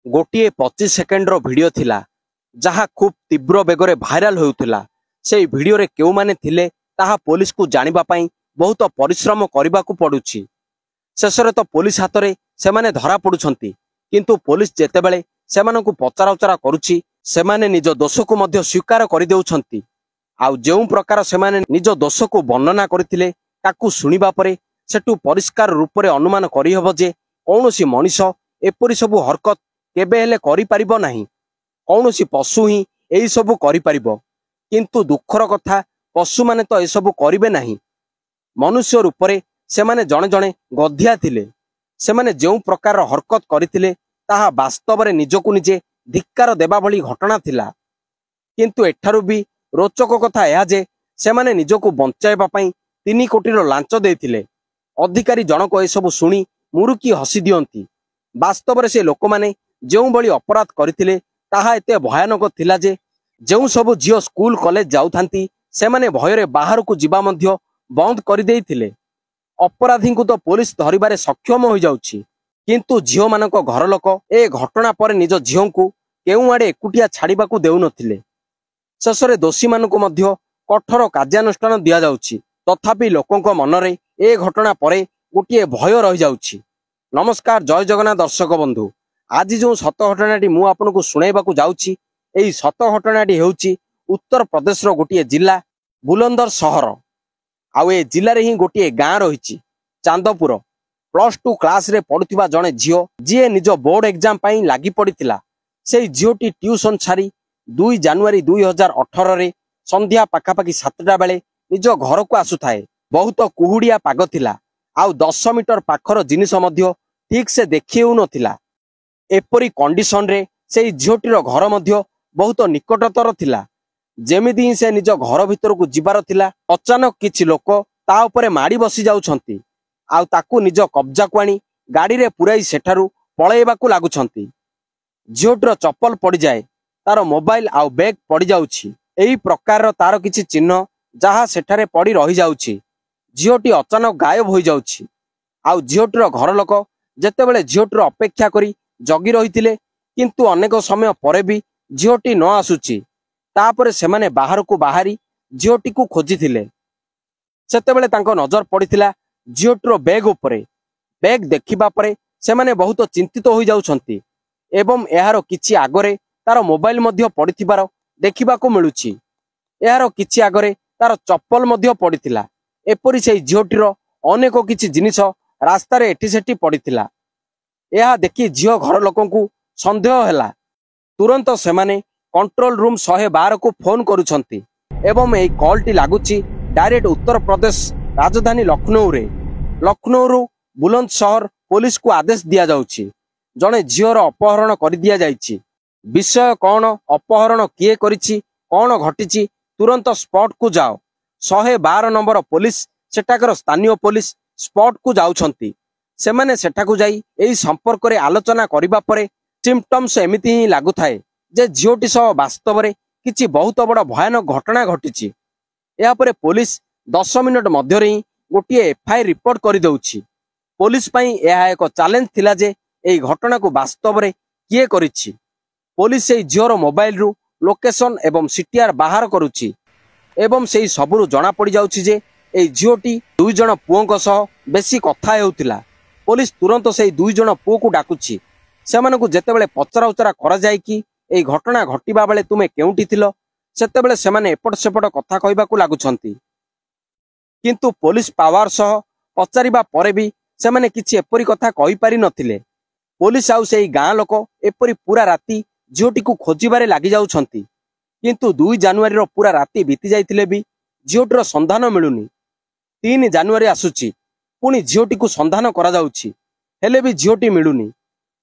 गोटे 25 second video थिला जहा खूब तीव्र बेगरे भाइराल होउथिला। सेई वीडियो रे केउ माने थिले ताहा पुलिस को जानिबा पई बहुत परिश्रम करबा को पडुछि। शेषरे तो पुलिस हाथ रे सेमाने धरा पडुछंती, किंतु पुलिस जेतेबेले सेमानकु पचराउचरा करूछि सेमाने निज दोष को मध्य स्वीकार करि देउछंती। आउ जेउ प्रकार सेमाने निज दोष को वर्णना करथिले ताकू सुनिबा परे सेटु परिष्कार रूप रे अनुमान करि हबो जे कौनसी मनीष एपरि सबु हरकत केबे हेले करि परिबो नाही। कौनसी पशु ही एई सबु करि परिबो, किंतु दुखर कथा पशु माने तो ए सबु करिवे नाही। मनुष्य रूप रे सेमाने जणे जणे गधिया थिले। सेमाने जेउ प्रकार हरकत करिथिले ताहा वास्तव रे निजकु निजे धिक्कार देबा भली घटना थिला। किंतु एठारु भी रोचक कथा एहा जे सेमाने निजकु बंचाइबा पई 3 कोटी लांच देथिले। अधिकारी जनक ए सबु सुनी मुरुकी हसी दियंती। वास्तव रे से लोक माने जेउ बळी अपराध करिथिले ताहा एते भयानक थिला जे जेउ सबु झियो स्कूल कॉलेज जाउथांती सेमाने भयरे बाहर को जिबा मध्य बंद करि देइथिले। अपराधी को तो पुलिस धरिबारे सक्षम हो जाउछि, किंतु झियो मानक घर लोक ए घटना पर निज झियो को केउ आडे एकुटिया छाड़ीबा को देउ नथिले। शेषरे दोषी मानक मध्य कठोर कार्यानुष्ठान दिया जाउछि। तथापि लोकंक मनरे ए घटना परे गोटे भय रहि जाउछि। नमस्कार, जय जगन्नाथ दर्शक बंधु। आज जो सत घटनाटी मु आपनको सुनाइबाकू जाउछि, एई सत घटनाटी हेउछि उत्तर प्रदेश रो गोटे जिला बुलंदर शहर। आउ ए जिले रे ही गोटे गाँ रही चांदपुर। +2 क्लास रे पढ़ुथिबा जणे झियो जी निज बोर्ड एग्जाम पई लागि पड़िथिला। सेई झियोटी ट्यूशन छाड़ी 2 जनवरी 2018 रे संध्या पाखापाखि 7टा बेले निज घर को आसुथाए। बहुत कुहुड़िया पाग थिला। आउ 10 मीटर पाखर जिनिस मध्य ठीक से देखि हेउ नथिला। एपरी कंडीशन रे सेई झियोटीर घर मध्य बहुत निकटतर थिला। जेमिति ही से निज घर भितर को जिबार थिला, अचानक किछि लोक ता उपरे माड़ी बसी जाउछंती। आउ ताकू निज कब्जा को आनी गाड़ी रे पुराई सेठारु पळेबाकू लागुछंती। झियोटीर चप्पल पड़ी जाए, तार मोबाइल आउ बैग पड़ी जाउछि। एही प्रकार तार किछि चिन्ह जहा सेठारे पड़ी रही जाउछि। झियोटी अचानक गायब हो जाउछि। आउ झियोटीर घर लोक जेतेबेले झियोटीर अपेक्षा करी जगी रहिथिले, किंतु अनेक समय परे भी झियोटी न आसुछि। तापरे सेमाने बाहर को बाहरी झियोटी को खोजिथिले। सेतेबेले तांको नजर पड़िथिला झियोटीर बैग उपरे। बैग देखिबा परे सेमाने बहुत चिंतित हो जाउछंती एवं एहारो किछि आगरे तार मोबाइल मध्य पड़िथिबार देखिबा को मिलुछि। एहारो किछि आगरे तार चप्पल मध्य पड़िथिला। एपरि सेई झियोटीर अनेक किछि जिनिस रास्ता रे एठी सेठी पड़िथिला। एहा देखि झियो घर लोकंकु संदेह ହେଲା। तुरंत सेमाने कंट्रोल रूम 112 को फोन करुछंती एवं एई call T लागुची direct Uttar Pradesh राजधानी लखनऊ रे। लखनऊ रु बुलंद शहर पुलिस को आदेश दिया जाउची। जणे झियोर अपहरण करि दिया जाइची। विषय कौन, अपहरण किए करिछि, कौन घटिछि, तुरंत स्पॉट को जाओ। 112 नंबर पुलिस सेठाकर स्थानीय पुलिस स्पॉट को जाउछंती। सेमाने सेठाकू जाई एई संपर्क रे आलोचना करिबा परे सिम्पटम्स एमिति ही लागु थाए जे झियोटी सह वास्तव रे किछि बहुत बड़ भयानक घटना घटिछि। एहा परे पुलिस 10 मिनिट मध्य रे गोटे एफआईआर रिपोर्ट करि दउछि। पुलिस पई एहा एक चैलेंज थिला जे एई घटना को वास्तव रे किए करिछि। पुलिस एई झियोर मोबाइल रु लोकेशन एवं सीटीआर बाहर करूछि एवं सेई सबरु जणा पड़ी जाउछि जे एई झियोटी 2 जण पुओंक सह बेसी कथा हेउतिला। पुलिस तुरंत सेई 2 जण पुओ को डाकुछि। सेमानकु जेतेबेले पचरा उचरा करा जाय कि एई घटना घटिबा बेले तुमे केउंटी थिलो, सेतेबेले सेमाने एपट सेपट कथा कहबाकू लागुछंती। किंतु पुलिस पावर सह पचारिबा परे भी सेमाने किछि एपरि कथा कहि पारि नथिले। पुलिस आउ सेई गाँ लोक एपरि पूरा राती झियोटी को खोजिबारे लागि जाउछंती, किंतु 2 जनवरी रो पूरा राती बीती जाइथिले भी झियोटीर संधान मिलुनी। 3 जनवरी आसुची, पुणी झियोटी को संधान करा जाउची, हेले भी झियोटी मिलुनी।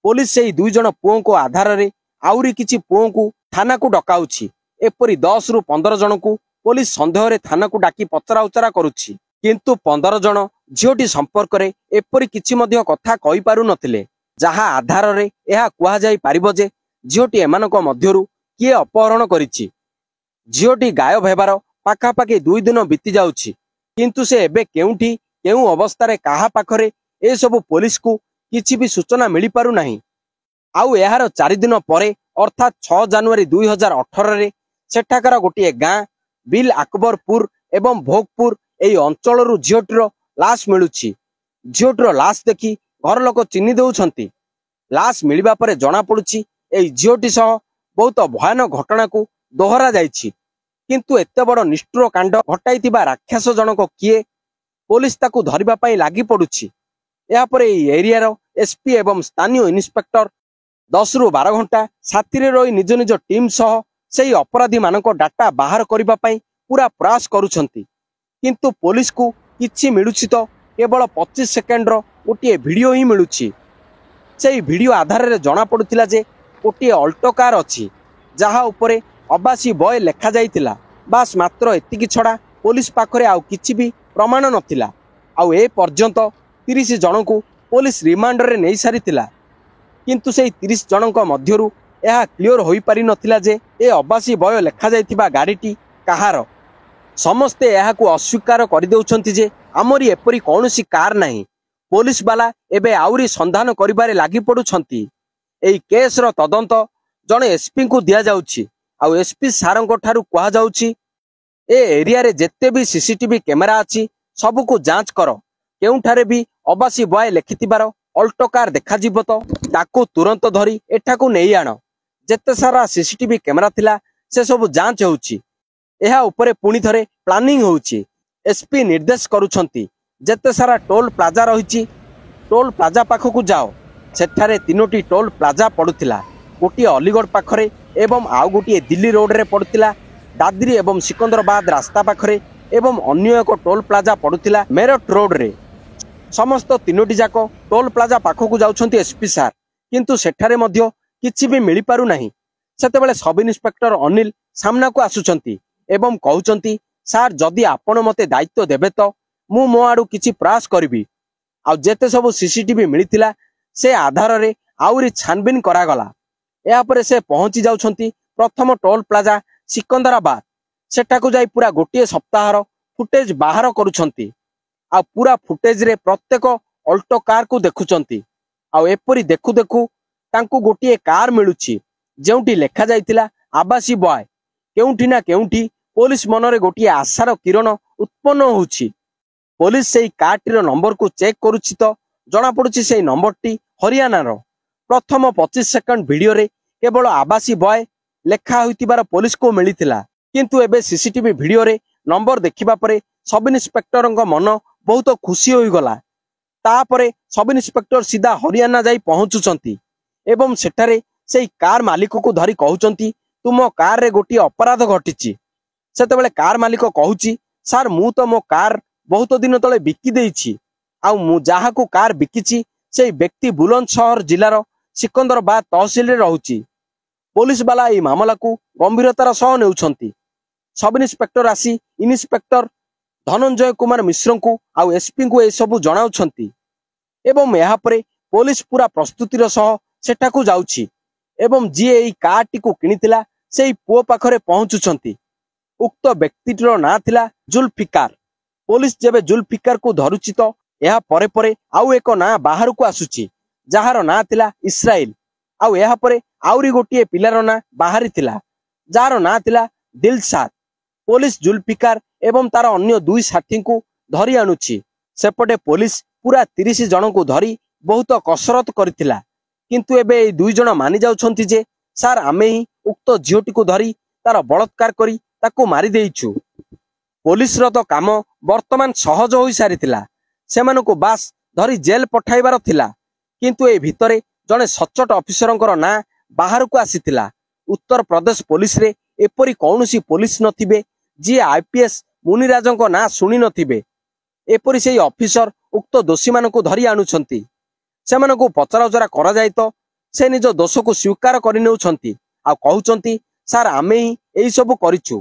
पुलिस सेई 2 जण पुओं को आधार रे आउरी किछि पुओं को थाना को डकाउछि। एपरि 10 रु 15 जण को पुलिस संदेह रे थाना को डाकी पचरा उचरा करूछि, किंतु 15 जण झियोटी संपर्क रे एपरि किछि मध्य कथा कहि पारु नथिले, जहा आधार रे एहा कुहा जाई पारिबो जे झियोटी एमानक मध्यरु किए अपहरण करिछि। झियोटी गायब हेबार पाखापाखि 2 दिन बीती जाउछि, किंतु से एबे केउंठी केउ अवस्था रे काहा पाखरे ए सब पुलिस को किछि भी सूचना मिली पारु नाही। आउ एहार 4 दिन पर अर्थात 6 जनवरी 2018 सेठाकार गोटे गाँ बिल अकबरपुर एवं भोगपुर यही अंचल झीटीर लाश मिलूँ। झीटीर लाश देखि घर लोक चिन्हि दौरान लाश मिलवा पर जना पड़ुछि एई झीटी सह बहुत भयानक घटना को दोहरा जाइछि। किंतु एते बड़ निष्ठुर कांड घटाइथिबा राक्षस जनक किए पुलिस ताकू धरिबा पई लागि पड़ुछि। या पर एई एरियार एसपी एवं स्थानीय इन्स्पेक्टर 10 रु 12 घंटा साथी रही निज निज टीम सह सेई अपराधी मानक डाटा बाहर करबा पई पूरा प्रयास करूछंती। किंतु पुलिस को किछि मिलुछि तो केवल 25 सेकेंड रो गोटे वीडियो ही मिलुछि। सेई वीडियो आधार रे जना पड़ुतिला जे गोटे अल्टो कार अछि जहा उपरे अबासी बॉय लेखा जाइतिला। बास मात्र एतिकी छड़ा पुलिस पाखरे आउ किछि भी प्रमाण नथिला। आउ ए पर्यंत 30 जन को पुलिस रिमांड रे नै सारितिला। किंतु सेई 30 जनक मध्यरु यह क्लियर होई पारि नथिला जे ए अबासी बॉय लेखा जाइतिबा गाड़ीटी कहार। समस्ते यहाकू अस्वीकार कर देउछंती जे आमरी एपरी कौनसी कार नहीं। पुलिस वाला एबे आउरी संधान करिबारे लागि पडुछंती। एई केस रो तदंत जने एसपी को दिया जाउछि। आउ एसपी सारंको ठारू कुहा जाउछि ए एरिया रे जेते भी सीसीटीवी कैमेरा अछि सब को जांच करो। केउठारे भी अबासी बॉय लेखितिबार अल्टो कार देखा जिवो तो ताकू तुरंत धरी एठाकू नेई आनो। जेते सारा सीसीटीवी कैमेरा थिला से सब जांच होउछि। एहा उपरे पुणी थरे प्लानिंग होउछि। एसपी निर्देश करूछंती जेते सारा टोल प्लाजा रहिछि टोल प्लाजा पाखकू जाओ। सेठारे 3टी टोल प्लाजा पड़ुथिला। गोटे अलीगढ़ पाखरे एवं आउ गोटे दिल्ली रोड रे पड़ुथिला दादरी एवं सिकंदराबाद रास्ता पाखरे एवं अन्य एक टोल प्लाजा पड़ुथिला मेरठ रोड रे। समस्त 3टी जाक टोल प्लाजा पाखकू जाउछंती एसपी सार। किंतु सेठारे मध्य किछि भी मिली पारु नाही। सेतेबेले सब इन्स्पेक्टर अनिल सामना को आसुछंती एवं कहउछंती सार जदि आपण मते दायित्व देबे तो मु मो आडू किछि प्रयास करबी। आ जेते सब सीसीटीवी मिलिथिला से आधार रे आउरी छानबिन करा गला। या परे से पहुंची जाउछंती प्रथम टोल प्लाजा सिकंदराबाद। सेठाकू जाई पूरा गोटे सप्ताहर फुटेज बाहर करूछंती। आ पूरा फुटेज रे प्रत्येक अल्टो कार को देखुछंती। आ एपरी देखु देखु तांकू गोटे कार मिलुछि जेउटी लेखा जाइतिला आबासी बॉय। केउठी ना केउठी पुलिस मनरे गोटे आशार किरण उत्पन्न होउछि। पुलिस सेई कारटीर नंबर को चेक करूछि तो जना पड़ुछि सेई नंबरटी हरियाणार। प्रथम 25 सेकंड वीडियो रे केवल आबासी बॉय लेखा होइतिबार पुलिस को मिलितिला। किंतु एबे सीसीटीवी वीडियो रे नंबर देखिबा परे सब इन्स्पेक्टरक मन बहुत खुशी होई गला। तापरे सब इन्स्पेक्टर सीधा हरियाणा जाई पहुंचुचंती एवं सेठारे सेई कार मालिक को धरी कहउचंती तुम कार रे गोटी अपराध घटिछि। सेतेबेले कार मालिक कहउछि सार मु तो मो कार बहुत दिन तले बिकी देइछि। आउ मु जाहा को कार बिकिछि सेई व्यक्ति बुलंदशहर जिल्लार सिकंदराबाद तहसील रे रहउछि। पुलिस वाला ए मामला को गंभीरतार सह नेउछंती। सब इन्स्पेक्टर आसी इन्स्पेक्टर धनंजय कुमार मिश्र को आउ एसपी को ए सब जणाउछंती एवं यहाँ परे पुलिस पूरा प्रस्तुतिर सह सेठाकू जाउछि एवं जी एई कार टी को किनितिला सेई पुओ पाखरे पहुंचुछंती। उक्त व्यक्तिटर ना थिला जुल्फिकार। पुलिस जेबे जुल्फिकार को धरुछि तो यह परे परे आउ एक ना बाहर को आसुछि जहार ना थिला इस्राइल। आउ यह परे आउरी गोटे पिलार ना बाहरी थिला जार ना थिला दिलशाद। पुलिस जुल्फिकार एवं तार अन्य 2 साथी को धरी आनुछि। सेपटे पुलिस पूरा 30 जन को धरी बहुत कसरत करथिला। किंतु एबे 2 जन मानि जाउछंती जे सार आमे ही उक्त झीटी को धरी तार बलात्कार करी ताकू मारी देइछु। पुलिस रो तो काम वर्तमान सहज होई सारिथिला। सेमानको बास धरी जेल पठाइबार थिला। किंतु ए भितरे जने सचोट ऑफिसरंकर ना बाहर को आसीथिला। उत्तर प्रदेश पुलिस रे एपरी कौनसी पुलिस नथिबे जी आईपीएस मुनिराजंको ना सुनी नथिबे। एपरी सेई ऑफिसर उक्त दोषी मानकू धरी आनुछंती। सेमानकू पचराउचरा करा जाय तो से निज दोष को स्वीकार करि नेउछंती। आ कहउचंती सार आमे ही एई सब करिछु।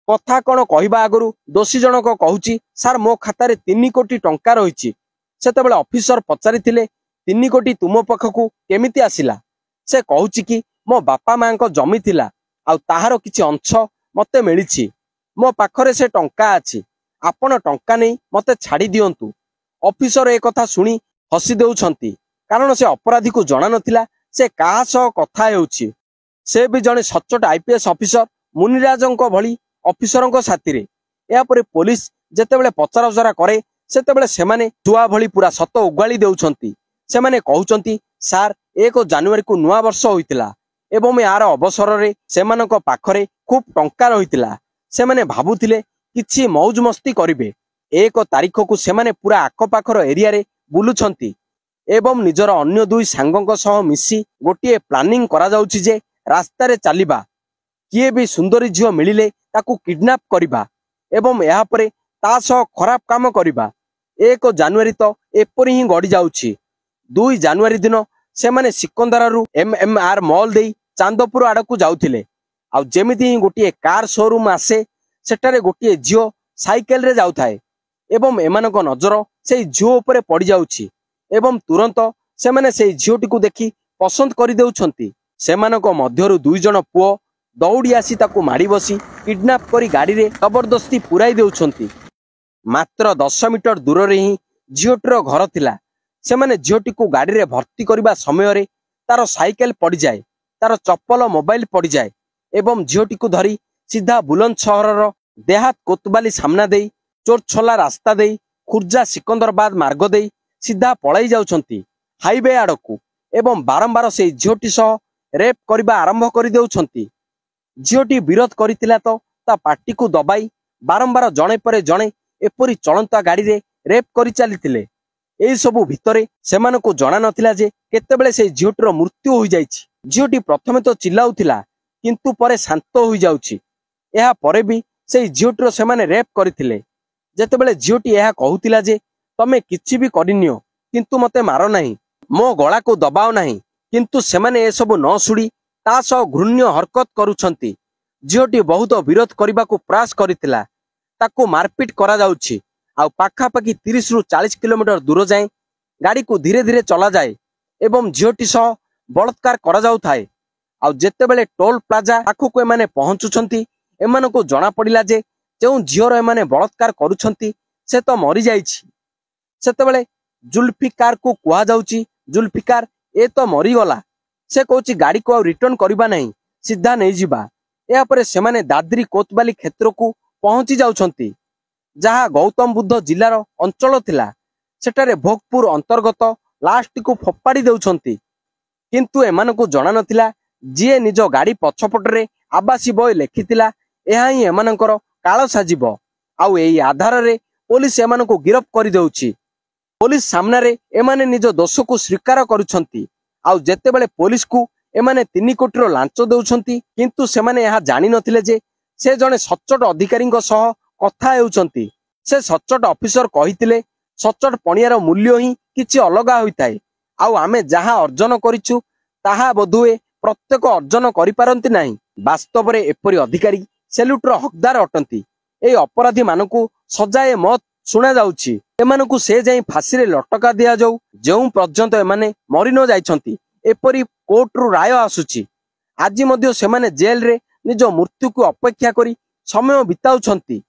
कथा कोन कहिबा आगरु दोषी जनक कहूची सार मो खाता रे 3 कोटी टंका रहिछि। सेतेबेले ऑफिसर पचारिथिले 3 कोटी तुम पखकू केमिति आसिला। से कहूची कि मो बापा मां को जमी थिला आ ताहार किछि अंश मते मिलिछि। मो पाखरे से टंका अछि। आपण टंका नै मते छाडी दियंतु। ऑफिसर ए कथा सुनी हसी देउछंती कारण से अपराधी को जणा नथिला से काहा सह कथा हेउछि से भी जड़े सचोट आईपीएस ऑफिसर मुनिराजों भली ऑफिसरों साथी या पुलिस जेतेबेले पचराउचरा करे सेतेबेले सेमाने जुआ भली पूरा सत उगाड़ी देउछंती सेमाने कहउछंती सार 1 जनवरी को नुआ वर्ष होइतिला एवं यार अवसर रे सेमानक पाखरे खूब टंका रहितिला सेमाने भाबुथिले किछि मौज मस्ती करिवे 1 तारिख को सेमाने पूरा आखपाखर एरिया रे बुलुछंती एवं निजर अन्य 2 सांगक सह मिसी गोटे प्लानिंग करा जाउछि जे रास्ता रे चलिबा किए भी सुंदरी झियो मिलिले ताकू किडनैप करिबा एवं या परे ता सह खराब काम करिबा 1 जनवरी तो एपरि ही गड़ी जाउछि 2 जनवरी दिन सेमाने सिकंदरारु एमएमआर मॉल देई चांदपुर आड़कू जाउथिले आ जेमिति ही गोटे कार शोरूम आसे सेटारे गोटे झियो साइकेल रे जाउथाए एवं एमानक नजर से झियो उपरे पड़ी जाउछि एवं तुरंत सेमाने से झियोटी को देखि पसंद करि देउछंती सेमानक मध्यरु 2 जण पुओ दौड़ी आसी ताकू माड़ी बसी किडनैप करी गाड़ी रे जबरदस्ती पुराई देउछंती मात्र 10 मीटर दूर रे ही झियोटीर घर थिला सेमाने झियोटी को गाड़ी रे भर्ती करबा समय रे तार साइकेल पड़ी जाए तार चप्पल मोबाइल पड़ी जाए एवं झियोटी को धरी सीधा बुलंदशहर रो देहात कोतवाली सामना देई चोरछला रास्ता देई खुर्जा सिकंदराबाद मार्ग देई सीधा पळाई जाउछंती हाईवे आड़कू एवं बारंबार से झियोटी सह रेप करबा आरंभ करि देउछंती झियोटी विरोध करितिला तो ता पार्टी को दबाई बारंबार जणे परे जणे एपरी चलंता गाड़ी रे रेप करि चलीतिले एई सबु भितरे सेमानकु जणा नथिला जे केतेबेले से झियोटीर मृत्यु होई जाइछि झियोटी प्रथमे तो चिल्लाउथिला किंतु परे शांत होई जाउछि एहा परे भी से झियोटीर सेमाने रेप करितिले जेतेबेले झियोटी एहा कहूतिला जे तमे किछि भी करिनियो किंतु मते मारो नाही मो गळा को दबाओ नाही किंतु सेमाने ए सब न सुडी ता सह घृण्य हरकत करूछंती झियोटी बहुत विरोध करबा को प्रयास करितिला ताकू मारपीट करा जाउछि आ पाखापाखि 30 रु 40 किलोमीटर दूर जाए गाड़ी को धीरे धीरे चला जाए एवं झियोटी सह बलात्कार करा जाउ थाए आ जेतेबेले टोल प्लाजा पाखकु एमाने पहुंचुछंती एमानकु जणा पडिला जे जेउ झियोर एमाने बलात्कार करूछंती से तो मरि जाइछि सेतेबेले जुल्फिकार को कुहा जाउछि जुल्फिकार ए तो मरि गला से कहूछि गाड़ी को रिटर्न करबा नहीं सीधा नहीं जिबा या परे सेमाने दादरी कोतवाली क्षेत्र को पहुंची जाउछंती जहा गौतम बुद्ध जिलार अंचल थिला सेटारे भोगपुर अंतर्गत लास्ट को फोपाड़ी देउछंती किंतु एमानकु जणा नथिला जिए निज गाड़ी पछपटरे आवासी बय लेखितिला एहा ही एमानकर काळ साजिबो आउ एई आधार रे पुलिस एमानकु गिरफ करि देउछि पुलिस सामना रे एमाने निज दोष को स्वीकार करूछंती आउ जेतेबेले पुलिस को एमाने 3 कोटी लांच देउछंती किंतु सेमाने एहा जानि नथिले जे से जणे सच्चोट अधिकारी सह कथा हेउछंती से सच्चोट ऑफिसर कहितिले सच्चोट पणियार मूल्य ही किछि अलगा होइताय आउ आमे जहा अर्जन करिछु ताहा बधुए प्रत्येक अर्जन करि पारंती नाही वास्तव रे एपरि अधिकारी सेल्यूटर हकदार अटंती ए अपराधी मानकु सजाए मत सुना जाउछि एमानकु से जाई फांसी रे लटका दिया जाऊ जेउ पर्यंत एमाने मरि न जाइछंती एपरि कोर्ट रु राय आसुछि आज मध्य सेमाने जेल रे निज मृत्यु को अपेक्षा करी समय बिताउछंती।